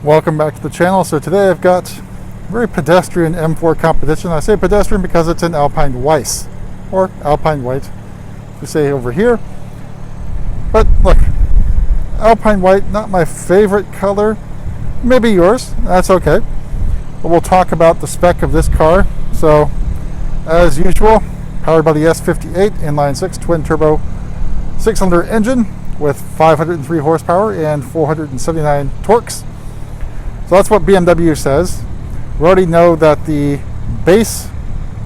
Welcome back to the channel. So today I've got very pedestrian M4 competition. I say pedestrian because it's an Alpine White, or Alpine White, we say over here. But look, Alpine White, not my favorite color. Maybe yours, that's okay. But we'll talk about the spec of this car. So, as usual, powered by the S58 inline 6 twin turbo 6-cylinder engine with 503 horsepower and 479 torques. So that's what BMW says. We already know that the base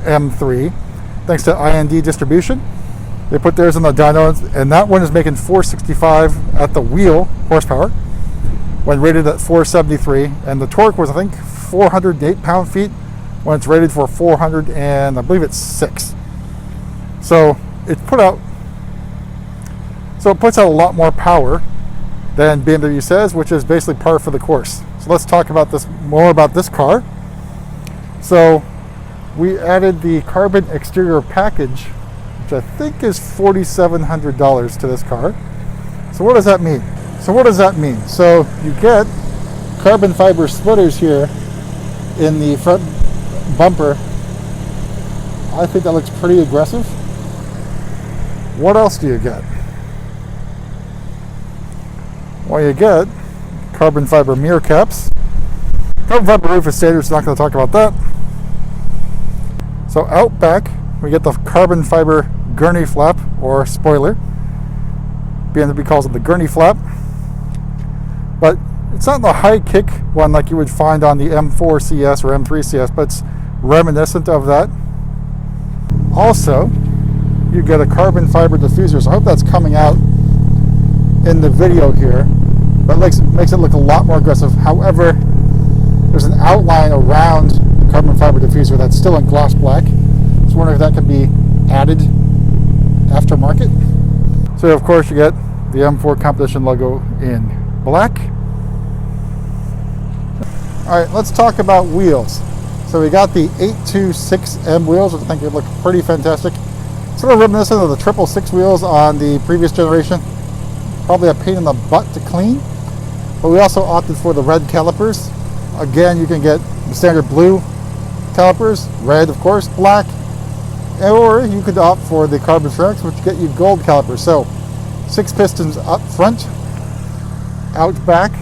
M3, thanks to IND distribution, they put theirs on the dyno, and that one is making 465 at the wheel horsepower when rated at 473, and the torque was, I think, 408 pound-feet when it's rated for 400, and I believe it's 6. So it puts out a lot more power than BMW says, which is basically par for the course. So let's talk about more about this car. So we added the carbon exterior package, which I think is $4,700 to this car. So what does that mean? So you get carbon fiber splitters here in the front bumper. I think that looks pretty aggressive. What else do you get? Well, you get carbon fiber mirror caps. Carbon fiber roof is standard, so not going to talk about that. So out back, we get the carbon fiber gurney flap or spoiler. BMW calls it the gurney flap. But it's not the high kick one like you would find on the M4 CS or M3 CS, but it's reminiscent of that. Also, you get a carbon fiber diffuser. So I hope that's coming out in the video here, but makes it look a lot more aggressive. However, there's an outline around the carbon fiber diffuser that's still in gloss black. Just wondering if that could be added aftermarket. So of course you get the M4 competition logo in black. All right, let's talk about wheels. So we got the 826M wheels, which I think would look pretty fantastic. Sort of reminiscent of the 666 wheels on the previous generation. Probably a pain in the butt to clean, but we also opted for the red calipers. Again, you can get the standard blue calipers, red of course, black, or you could opt for the carbon ceramics, which get you gold calipers. So 6 pistons up front, out back.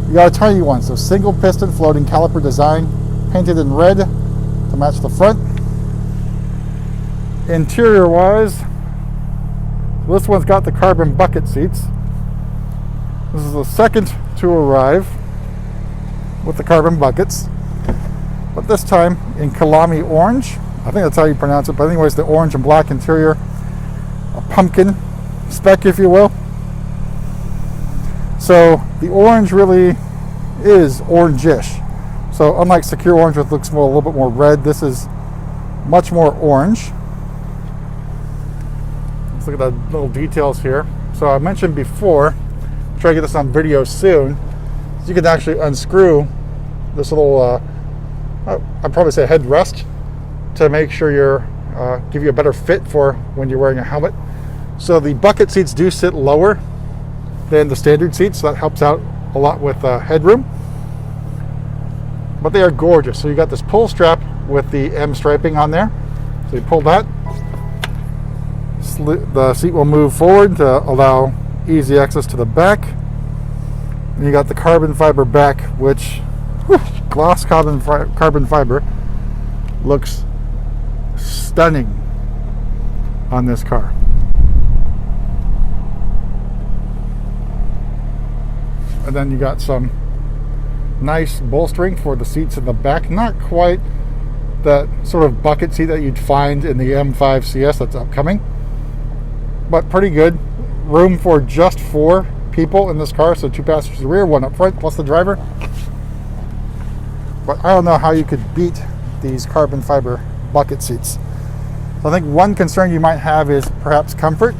You got a tiny one, so single piston floating caliper design, painted in red to match the front. Interior wise, this one's got the carbon bucket seats. This is the second to arrive with the carbon buckets, but this time in Kyalami Orange. I think that's how you pronounce it, but anyways, the orange and black interior, a pumpkin spec, if you will. So the orange really is orange-ish. So unlike Secure Orange, which looks a little bit more red, this is much more orange. Let's look at the little details here. So I mentioned before, try to get this on video soon, so you can actually unscrew this little, I'd probably say headrest, to make sure give you a better fit for when you're wearing a helmet. So the bucket seats do sit lower than the standard seats, so that helps out a lot with headroom. But they are gorgeous. So you got this pull strap with the M striping on there. So you pull that, the seat will move forward to allow easy access to the back. And you got the carbon fiber back, which gloss carbon fiber looks stunning on this car. And then you got some nice bolstering for the seats in the back. Not quite that sort of bucket seat that you'd find in the M5 CS that's upcoming, but pretty good. Room for just 4 people in this car, so 2 passengers in the rear, 1 up front, plus the driver. But I don't know how you could beat these carbon fiber bucket seats. So I think one concern you might have is perhaps comfort.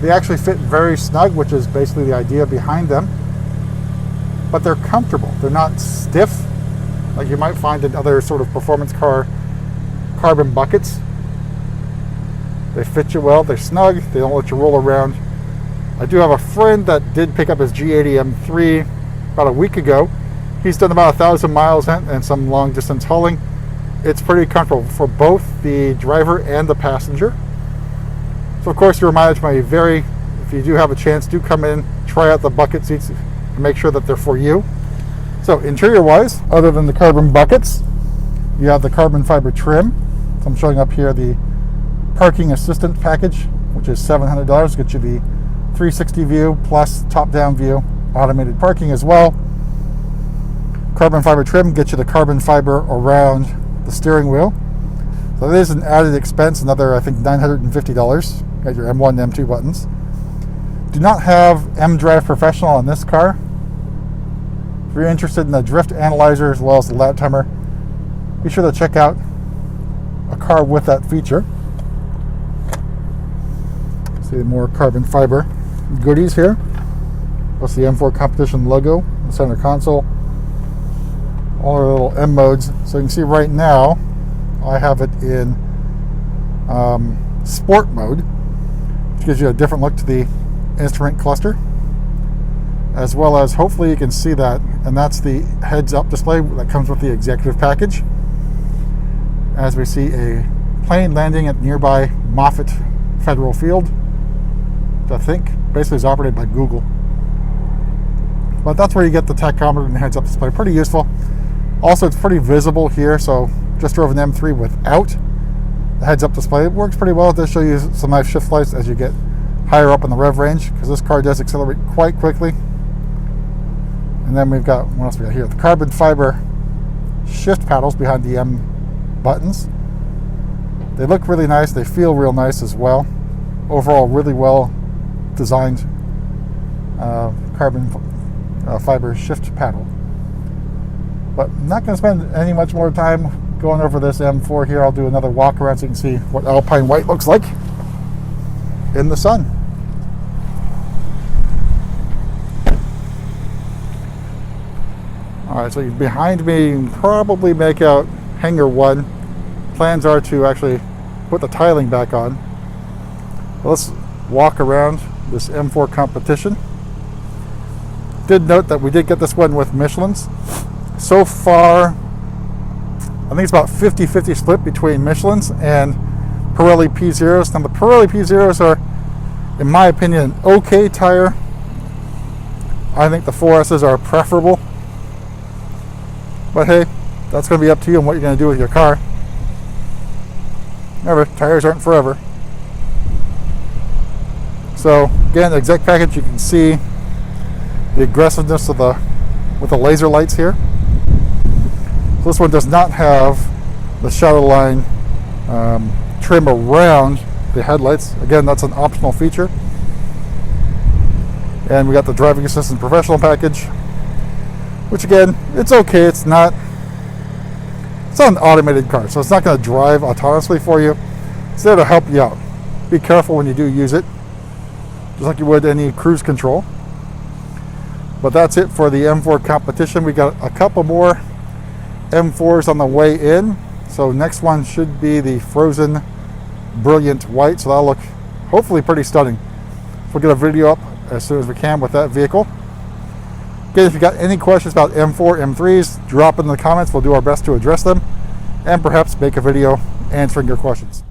They actually fit very snug, which is basically the idea behind them. But they're comfortable. They're not stiff like you might find in other sort of performance car carbon buckets. They fit you well, they're snug, they don't let you roll around. I do have a friend that did pick up his G80 M3 about a week ago. He's done about 1,000 miles and some long distance hauling. It's pretty comfortable for both the driver and the passenger. So of course your mileage may vary. If you do have a chance, do come in, try out the bucket seats and make sure that they're for you. So interior wise, other than the carbon buckets, you have the carbon fiber trim. So I'm showing up here the parking assistant package, which is $700. Gets you the 360 view plus top-down view, automated parking as well. Carbon fiber trim gets you the carbon fiber around the steering wheel. So that is an added expense, another I think $950. Got your M1 and M2 buttons. Do not have M-Drive Professional on this car. If you're interested in the drift analyzer as well as the lap timer, be sure to check out a car with that feature. See more carbon fiber goodies here. Plus the M4 competition logo, the center console, all our little M modes. So you can see right now I have it in sport mode, which gives you a different look to the instrument cluster, as well as hopefully you can see that, and that's the heads-up display that comes with the executive package. As we see a plane landing at nearby Moffett Federal Field, which I think basically is operated by Google. But that's where you get the tachometer and heads-up display. Pretty useful. Also, it's pretty visible here, so just drove an M3 without the heads-up display. It works pretty well. It does show you some nice shift lights as you get higher up in the rev range, because this car does accelerate quite quickly. And then we've got, what else we got here? The carbon fiber shift paddles behind the M buttons. They look really nice. They feel real nice as well. Overall, really well designed carbon fiber shift paddle. But I'm not going to spend any much more time going over this M4 here. I'll do another walk around so you can see what Alpine White looks like in the sun. Alright, so behind me, you can probably make out hangar 1. Plans are to actually put the tiling back on. Let's walk around this M4 competition. Did note that we did get this one with Michelin's. So far, I think it's about 50-50 split between Michelin's and Pirelli P0s. Now the Pirelli P0s are, in my opinion, an okay tire. I think the 4S's are preferable. But hey, that's going to be up to you and what you're going to do with your car. Remember, tires aren't forever. So again, the exec package, you can see the aggressiveness of with the laser lights here. So this one does not have the shadow line trim around the headlights. Again, that's an optional feature. And we got the driving assistant professional package, which again, it's okay. It's not an automated car, so it's not going to drive autonomously for you. It's there to help you out. Be careful when you do use it, just like you would any cruise control. But that's it for the M4 competition. We got a couple more M4s on the way in. So next one should be the Frozen Brilliant White. So that'll look hopefully pretty stunning. We'll get a video up as soon as we can with that vehicle. Again, if you got any questions about M4, M3s, drop in the comments. We'll do our best to address them and perhaps make a video answering your questions.